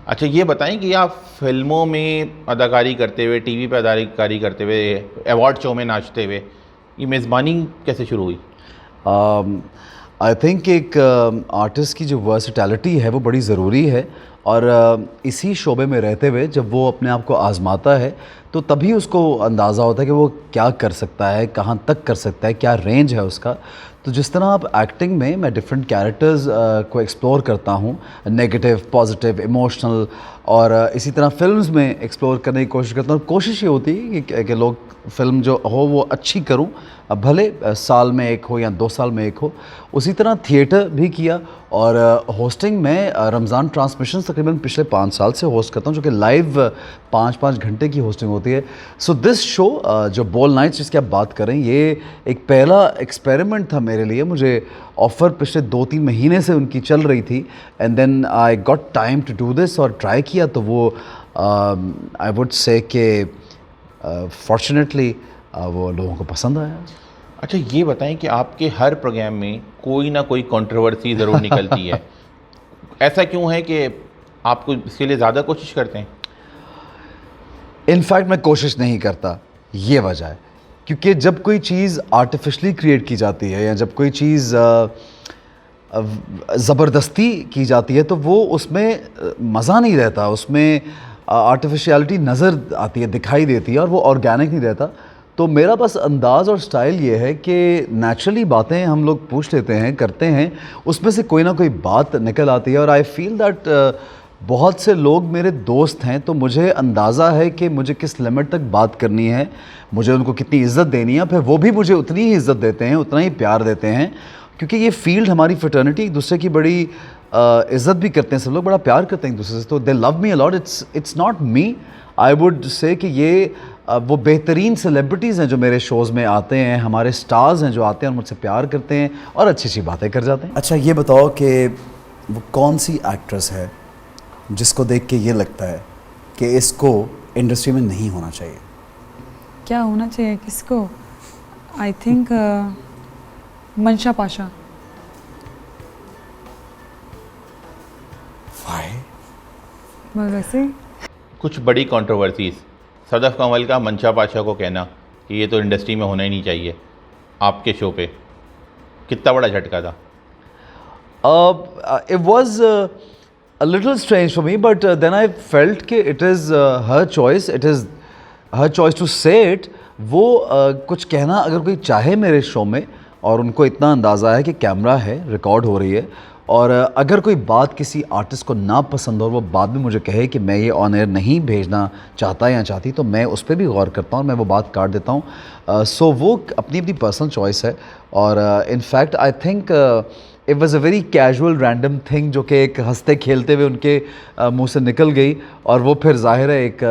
अच्छा ये बताएं कि आप फिल्मों में अदाकारी करते हुए, टीवी पे अदाकारी करते हुए, अवार्ड शो में नाचते हुए, ये मेज़बानी कैसे शुरू हुई? आई थिंक एक आर्टिस्ट की जो वर्सटैलिटी है वो बड़ी ज़रूरी है। और इसी शोबे में रहते हुए जब वो अपने आप को आज़माता है तो तभी उसको अंदाज़ा होता है कि वो क्या कर सकता है, कहाँ तक कर सकता है, क्या रेंज है उसका। तो जिस तरह आप एक्टिंग में मैं डिफरेंट कैरेक्टर्स को एक्सप्लोर करता हूँ, नेगेटिव, पॉजिटिव, इमोशनल, और इसी तरह फिल्म्स में एक्सप्लोर करने की कोशिश करता हूँ। कोशिश ये होती है कि लोग फिल्म जो हो वो अच्छी करूँ, भले साल में एक हो या 2 साल में एक हो। उसी तरह थिएटर भी किया, और होस्टिंग में रमज़ान ट्रांसमिशंस तकरीबन पिछले 5 साल से होस्ट करता हूँ, जो कि लाइव 5-5 घंटे की होस्टिंग होती है। सो दिस शो जो बॉल नाइट्स जिसकी आप बात करें, ये एक पहला एक्सपेरिमेंट था मेरे लिए। मुझे ऑफ़र पिछले 2-3 महीने से उनकी चल रही थी, and then I got time to do this और ट्राई किया। तो वो आई वुड से कि फॉर्चुनेटली वो लोगों को पसंद आया। अच्छा ये बताएं कि आपके हर प्रोग्राम में कोई ना कोई कंट्रोवर्सी ज़रूर निकलती है। ऐसा क्यों है कि आपको इसके लिए ज़्यादा कोशिश करते हैं? इनफैक्ट मैं कोशिश नहीं करता, ये वजह है क्योंकि जब कोई चीज़ आर्टिफिशली क्रिएट की जाती है या जब कोई चीज़ ज़बरदस्ती की जाती है तो वो उसमें मज़ा नहीं रहता, उसमें आर्टिफिशियलिटी नज़र आती है, दिखाई देती है, और वो ऑर्गेनिक नहीं रहता। तो मेरा बस अंदाज़ और स्टाइल ये है कि नेचुरली बातें हम लोग पूछ लेते हैं, करते हैं, उसमें से कोई ना कोई बात निकल आती है। और आई फील दैट बहुत से लोग मेरे दोस्त हैं, तो मुझे अंदाज़ा है कि मुझे किस लिमिट तक बात करनी है, मुझे उनको कितनी इज़्ज़त देनी है, फिर वो भी मुझे उतनी ही इज़्ज़त देते हैं, उतना ही प्यार देते हैं। क्योंकि ये फील्ड हमारी फ्रेटर्निटी, एक दूसरे की बड़ी इज़्ज़त भी करते हैं, सब लोग बड़ा प्यार करते हैं एक दूसरे से, तो दे love me a lot. It's not me, I would say कि ये वो बेहतरीन सेलिब्रिटीज़ हैं जो मेरे शोज़ में आते हैं, हमारे स्टार्स हैं जो आते हैं और मुझसे प्यार करते हैं और अच्छी अच्छी बातें कर जाते हैं। अच्छा ये बताओ कि वो कौन सी एक्ट्रेस है जिसको देख के ये लगता है कि इसको इंडस्ट्री में नहीं होना चाहिए? क्या होना चाहिए किसको? आई थिंक मंशा पाशा। वैसे कुछ बड़ी कंट्रोवर्सीज, सदफ़ कमल का मंशा पाशा को कहना कि ये तो इंडस्ट्री में होना ही नहीं चाहिए, आपके शो पे कितना बड़ा झटका था? It was a little strange for me, but then I felt कि it is her choice, it is her choice to say it। वो कुछ कहना अगर कोई चाहे मेरे शो में, और उनको इतना अंदाज़ा है कि कैमरा है, रिकॉर्ड हो रही है, और अगर कोई बात किसी आर्टिस्ट को ना पसंद हो और वो बाद में मुझे कहे कि मैं ये ऑन एयर नहीं भेजना चाहता या चाहती, तो मैं उस पर भी गौर करता हूँ, मैं वो बात काट देता हूँ। सो वो अपनी अपनी पर्सनल चॉइस है। और in fact I think it was a very casual random thing जो कि एक हंसते खेलते हुए उनके मुंह से निकल गई, और वो फिर ज़ाहिर है एक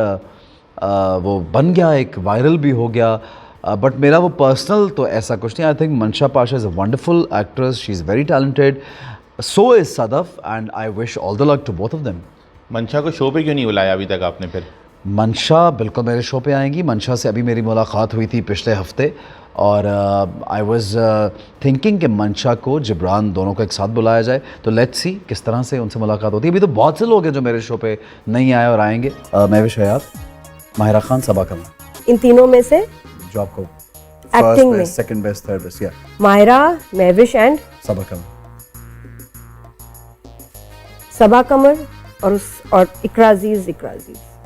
वो बन गया, एक वायरल भी हो गया। बट मेरा वो पर्सनल तो ऐसा कुछ नहीं। I think Mansha Pasha is a wonderful actress, she is very talented, so is Sadaf, and I wish all the luck to both of them. Mansha को शो पे क्यों नहीं बुलाया अभी तक आपने फिर? मंशा बिल्कुल मेरे शो पे आएंगी। मंशा से अभी मेरी मुलाकात हुई थी पिछले हफ्ते, और आई वाज थिंकिंग कि मंशा को, जिब्रान, दोनों को एक साथ बुलाया जाए। तो लेट्स सी किस तरह से उनसे मुलाकात होती है। अभी तो बहुत से लोग हैं जो मेरे शो पे नहीं आए और आएंगे। महविश हयात, माहिरा खान, सबा कमर। इन तीनों में से जो आपको एक्टिंग में सेकंड बेस्ट, थर्ड बेस्ट, या माहिरा, महविश एंड सबा कमर। सबा कमर और इकरा अजीज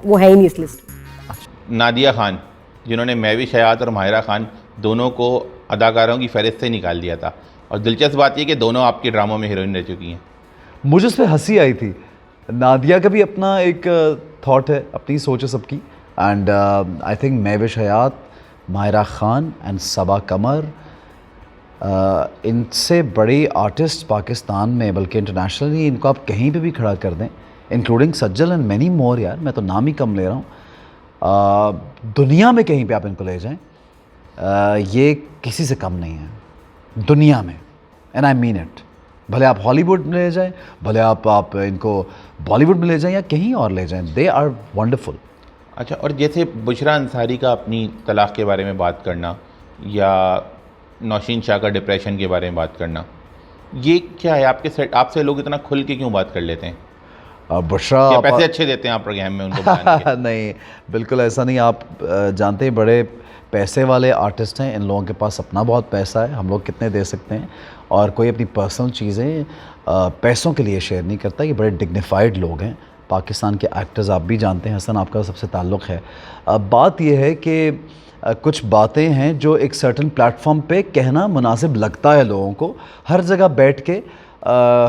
वो है ही नहीं इस लिस्ट में। नादिया खान, जिन्होंने महविश हयात और माहिरा खान दोनों को अदाकारों की फहरिस्त से निकाल दिया था, और दिलचस्प बात यह कि दोनों आपके ड्रामों में हीरोइन रह चुकी हैं। मुझे उस पर हंसी आई थी। नादिया का भी अपना एक थॉट है, अपनी सोच है सबकी, and I think Mahwish Hayat, Mahira Khan and Saba Qamar, इनसे बड़ी आर्टिस्ट पाकिस्तान में, बल्कि इंटरनेशनली, इनको आप कहीं पे भी खड़ा कर दें, including Sajal and many more. यार मैं तो नाम ही कम ले रहा हूँ, दुनिया में कहीं पे आप इनको ले जाएं, ये किसी से कम नहीं है दुनिया में, एंड आई मीन इट। भले आप हॉलीवुड में ले जाएं, भले आप इनको बॉलीवुड में ले जाएं या कहीं और ले जाएं, दे आर वंडरफुल। अच्छा, और जैसे बुशरा अंसारी का अपनी तलाक़ के बारे में बात करना, या नौशीन शाह का डिप्रेशन के बारे में बात करना, ये क्या है आपके सेट? आपसे लोग इतना खुल के क्यों बात कर लेते हैं? बुशरा क्या पैसे अच्छे देते हैं आप प्रोग्राम में उनको बनाने के? नहीं, बिल्कुल ऐसा नहीं। आप जानते हैं बड़े पैसे वाले आर्टिस्ट हैं, इन लोगों के पास अपना बहुत पैसा है, हम लोग कितने दे सकते हैं, और कोई अपनी पर्सनल चीज़ें पैसों के लिए शेयर नहीं करता। ये बड़े डिग्निफाइड लोग हैं। पाकिस्तान के एक्टर्स आप भी जानते हैं, हसन आपका सबसे ताल्लुक़ है। बात यह है कि कुछ बातें हैं जो एक सर्टन प्लेटफॉर्म पे कहना मुनासिब लगता है लोगों को। हर जगह बैठ के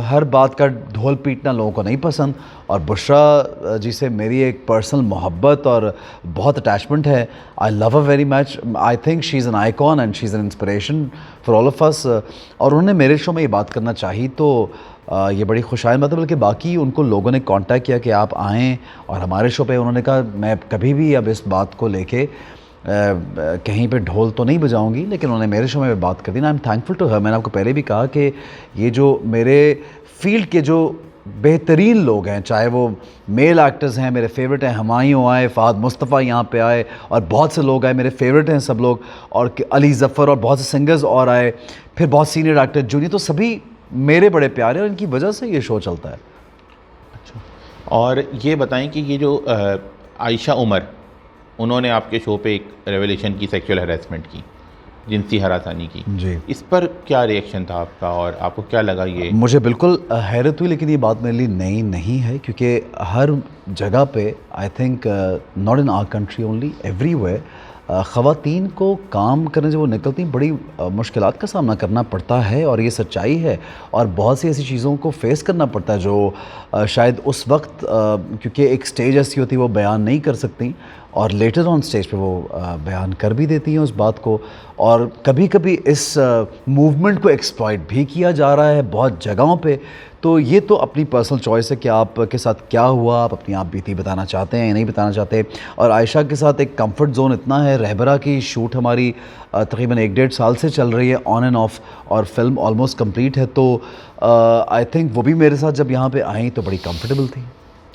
हर बात का ढोल पीटना लोगों को नहीं पसंद। और बुशरा जी से मेरी एक पर्सनल मोहब्बत और बहुत अटैचमेंट है। I love her very much. I think she is an icon and she is an inspiration for all of us. और उन्होंने मेरे शो में ये बात करना चाहिए तो ये बड़ी खुशाइंद बात है। बल्कि बाकी उनको लोगों ने कांटेक्ट किया कि आप आएँ और हमारे शो पे। उन्होंने कहा मैं कभी भी अब इस बात को लेके कहीं पे ढोल तो नहीं बजाऊंगी, लेकिन उन्होंने मेरे शो में बात कर दी ना। I am thankful to her. मैंने आपको पहले भी कहा कि ये जो मेरे फील्ड के जो बेहतरीन लोग हैं, चाहे वो मेल एक्टर्स हैं, मेरे फेवरेट हैं, हुमायूं आए, फ़ाद मुस्तफ़ा यहाँ पे आए, और बहुत से लोग आए मेरे फेवरेट हैं सब लोग, और अली ज़फ़र और बहुत से सिंगर्स और आए, फिर बहुत सीनियर एक्टर जूनियर, तो सभी मेरे बड़े प्यारे और इनकी वजह से ये शो चलता है। अच्छा, और ये बताएं कि ये जो आयशा उमर, उन्होंने आपके शो पे एक रेवलेशन की, सेक्सुअल हैरेसमेंट की, जिनसी हरासानी की जी, इस पर क्या रिएक्शन था आपका और आपको क्या लगा? ये मुझे बिल्कुल हैरत हुई, लेकिन ये बात मेरे लिए नई नहीं है, क्योंकि हर जगह पे I think not in our country only, everywhere ख़वातीन को काम करने जब वो निकलती हैं बड़ी मुश्किलात का सामना करना पड़ता है, और ये सच्चाई है। और बहुत सी ऐसी चीज़ों को फेस करना पड़ता है जो शायद उस वक्त क्योंकि एक स्टेज ऐसी होती है वो बयान नहीं कर सकती, और लेटर ऑन स्टेज पे वो बयान कर भी देती हैं उस बात को। और कभी कभी इस मूवमेंट को एक्सप्लॉइट भी किया जा रहा है बहुत जगहों पे। तो ये तो अपनी पर्सनल चॉइस है कि आपके साथ क्या हुआ, आप अपनी आप बीती बताना चाहते हैं या नहीं बताना चाहते। और आयशा के साथ एक कंफर्ट जोन इतना है, रहबरा की शूट हमारी तकरीबन 1-1.5 साल से चल रही है ऑन एंड ऑफ, और फिल्म ऑलमोस्ट कंप्लीट है। तो आई थिंक वो भी मेरे साथ जब यहाँ पे आई तो बड़ी कंफर्टेबल थी।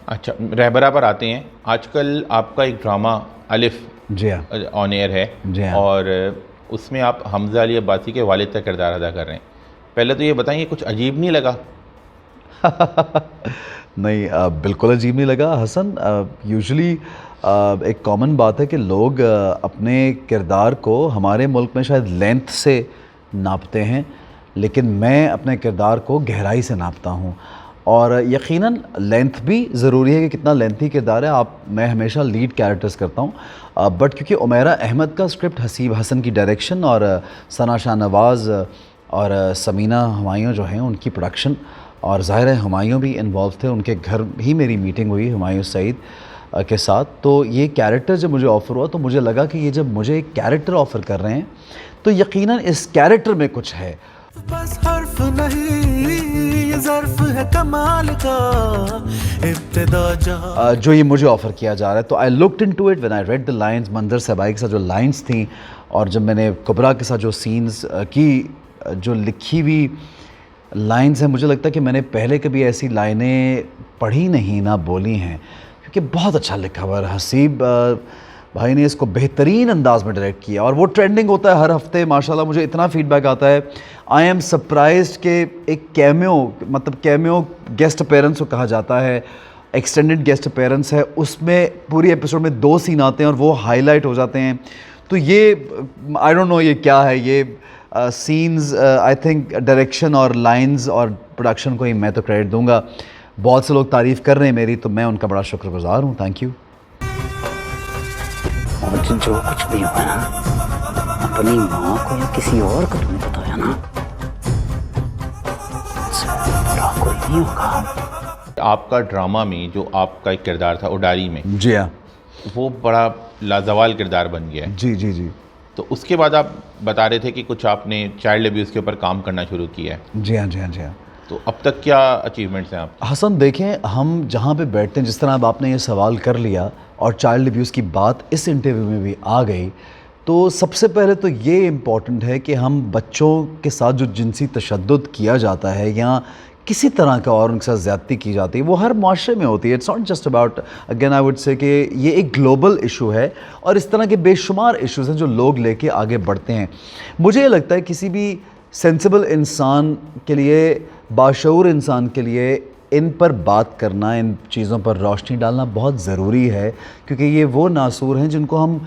अच्छा, रहबरा पर आते हैं। आजकल आपका एक ड्रामा अलिफ जी हाँ, ऑन एयर है, जी हाँ। और उसमें आप हमजा अली अब्बासी के वालिद का किरदार अदा कर रहे हैं। पहले तो ये बताइए, कुछ अजीब नहीं लगा? नहीं, बिल्कुल अजीब नहीं लगा हसन। यूजुअली एक कॉमन बात है कि लोग अपने किरदार को हमारे मुल्क में शायद लेंथ से नापते हैं, लेकिन मैं अपने किरदार को गहराई से नापता हूँ। और यकीनन लेंथ भी ज़रूरी है कि कितना लेंथी किरदार है। मैं हमेशा लीड कैरेक्टर्स करता हूँ, बट क्योंकि उमैरा अहमद का स्क्रिप्ट, हसीब हसन की डायरेक्शन, और सना शाहनवाज़ और समीना हुमायूं जो हैं उनकी प्रोडक्शन, और ज़ाहिर है हुमायूं भी इन्वॉल्व थे, उनके घर ही मेरी मीटिंग हुई हुमायूं सईद के साथ। तो ये कैरेक्टर जब मुझे ऑफ़र हुआ तो मुझे लगा कि ये जब मुझे एक कैरेक्टर ऑफ़र कर रहे हैं तो यकीनन इस कैरेक्टर में कुछ है। बस हर्फ नहीं, ये ज़र्फ है कमाल का, इब्तिदा जहां जो ये मुझे ऑफ़र किया जा रहा है। तो I looked into it when I read the lines. मंजर सबाई के साथ जो लाइंस थी, और जब मैंने कुबरा के साथ जो सीन्स की जो लिखी हुई लाइंस हैं, मुझे लगता है कि मैंने पहले कभी ऐसी लाइनें पढ़ी नहीं ना बोली हैं, क्योंकि बहुत अच्छा लिखा हुआ है। हसीब भाई ने इसको बेहतरीन अंदाज में डायरेक्ट किया, और वो ट्रेंडिंग होता है हर हफ्ते माशाल्लाह। मुझे इतना फीडबैक आता है, आई एम सरप्राइज्ड कि एक कैमियो गेस्ट अपीयरेंस को कहा जाता है, एक्सटेंडेड गेस्ट अपीयरेंस है, उसमें पूरी एपिसोड में 2 सीन आते हैं और वो हाईलाइट हो जाते हैं। तो ये आई डोंट नो ये क्या है, ये सीन्स आई थिंक डायरेक्शन और लाइंस और प्रोडक्शन को ही मैं तो क्रेडिट दूंगा। बहुत से लोग तारीफ़ कर रहे हैं मेरी, तो मैं उनका बड़ा शुक्रगुजार हूँ। Thank you. और जो कुछ भी हुआ ना, अपनी माँ को या किसी और को तुमने बताया ना, बुरा कोई नहीं होगा। आपका ड्रामा में जो आपका एक किरदार था उडारी में, जी हाँ, वो बड़ा लाजवाल किरदार बन गया है। जी जी जी तो उसके बाद आप बता रहे थे कि कुछ आपने चाइल्ड अब्यूज़ के ऊपर काम करना शुरू किया है। जी हाँ, जी हाँ, जी हाँ। तो अब तक क्या अचीवमेंट्स हैं आप? हसन देखें, हम जहाँ पे बैठते हैं, जिस तरह अब आपने ये सवाल कर लिया और चाइल्ड अब्यूज़ की बात इस इंटरव्यू में भी आ गई, तो सबसे पहले तो ये इम्पॉर्टेंट है कि हम बच्चों के साथ जो जिनसी तशद्दुद किया जाता है या किसी तरह का और उनके साथ ज़्यादती की जाती है, वो हर माशरे में होती है। It's not just about, again I would say कि ये एक ग्लोबल इशू है, और इस तरह के बेशुमार इश्यूज़ हैं जो लोग लेके आगे बढ़ते हैं। मुझे ये लगता है किसी भी सेंसिबल इंसान के लिए, बाशऊर इंसान के लिए इन पर बात करना, इन चीज़ों पर रोशनी डालना बहुत ज़रूरी है, क्योंकि ये वो नासूर हैं जिनको हम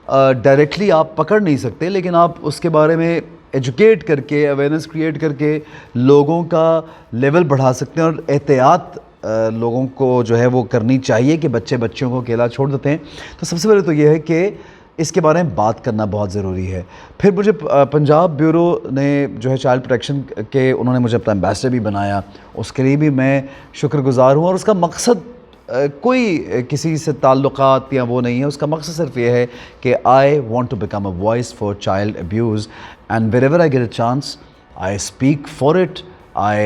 डायरेक्टली आप पकड़ नहीं सकते, लेकिन आप उसके बारे में एजुकेट करके, अवेयरनेस क्रिएट करके लोगों का लेवल बढ़ा सकते हैं। और एहतियात लोगों को जो है वो करनी चाहिए कि बच्चों को अकेला छोड़ देते हैं। तो सबसे पहले तो ये है कि इसके बारे में बात करना बहुत ज़रूरी है। फिर मुझे पंजाब ब्यूरो ने जो है चाइल्ड प्रोटेक्शन के, उन्होंने मुझे अपना एम्बेसडर भी बनाया, उसके लिए भी मैं शुक्रगुज़ार हूँ। और उसका मकसद कोई किसी से ताल्लुकात या वो नहीं है, उसका मकसद सिर्फ ये है कि I want to become a voice for child abuse and wherever I get a chance I speak for it, I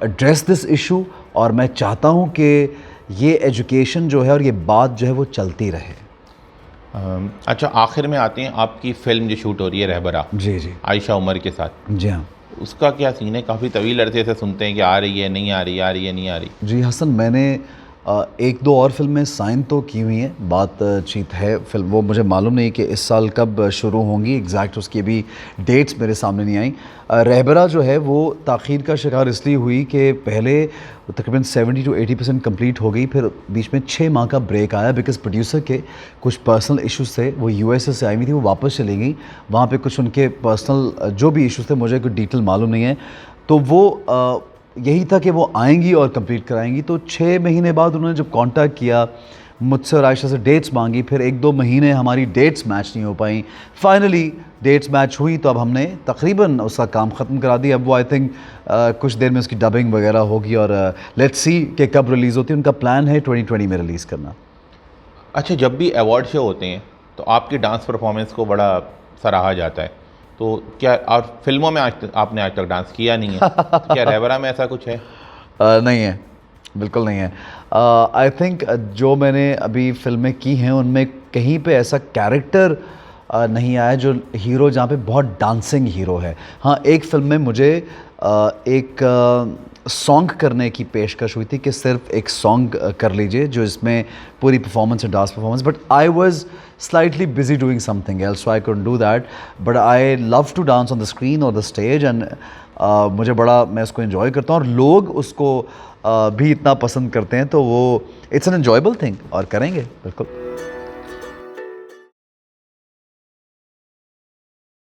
address this issue. और मैं चाहता हूँ कि ये एजुकेशन जो है और ये बात जो है वो चलती रहे। अच्छा, आखिर में आते हैं, आपकी फ़िल्म जो शूट हो रही है रहबरा, जी जी आयशा उमर के साथ, जी हाँ उसका क्या सीन है? काफ़ी तवील अरसे से सुनते हैं कि आ रही है, नहीं आ रही, आ रही है, नहीं आ रही। जी हसन, मैंने एक दो और फिल्में साइन तो की हुई हैं, बातचीत है फिल्म, वो मुझे मालूम नहीं कि इस साल कब शुरू होंगी, एग्जैक्ट उसकी भी डेट्स मेरे सामने नहीं आई। रहबरा जो है वो ताख़ीर का शिकार इसलिए हुई कि पहले तकरीबन 70 to 80% कंप्लीट हो गई, फिर बीच में 6 माह का ब्रेक आया बिकॉज़ प्रोड्यूसर के कुछ पर्सनल इश्यूज़ थे। वो यूएसए से आई हुई थी, वो वापस चली गई, वहाँ पे कुछ उनके पर्सनल जो भी इश्यूज़ थे, मुझे कोई डिटेल मालूम नहीं है। तो वो यही था कि वो आएंगी और कंप्लीट कराएंगी। तो 6 महीने बाद उन्होंने जब कांटेक्ट किया मुझसे और आयशा से, डेट्स मांगी, फिर 1-2 महीने हमारी डेट्स मैच नहीं हो पाई। फाइनली डेट्स मैच हुई तो अब हमने तकरीबन उसका काम ख़त्म करा दिया। अब वो आई थिंक कुछ देर में उसकी डबिंग वगैरह होगी और लेट्स सी कि कब रिलीज़ होती है। उनका प्लान है 2020 में रिलीज़ करना। अच्छा, जब भी अवार्ड शो होते हैं तो आपके डांस परफॉर्मेंस को बड़ा सराहा जाता है, तो क्या और फिल्मों में आपने आज तक डांस किया नहीं है, तो क्या रहबरा में ऐसा कुछ है? नहीं है, बिल्कुल नहीं है। आई थिंक जो मैंने अभी फिल्में की हैं उनमें कहीं पे ऐसा कैरेक्टर नहीं आया जो हीरो जहाँ पे बहुत डांसिंग हीरो है। हाँ, एक फिल्म में मुझे एक सॉन्ग करने की पेशकश हुई थी कि सिर्फ एक सॉन्ग कर लीजिए जो इसमें पूरी परफॉर्मेंस है, dance performance, but I was slightly busy doing something else, so I couldn't do that. But I love to dance on the screen or the stage and मुझे बड़ा, मैं उसको enjoy करता हूँ और लोग उसको भी इतना पसंद करते हैं, तो वो it's an enjoyable thing और करेंगे बिल्कुल।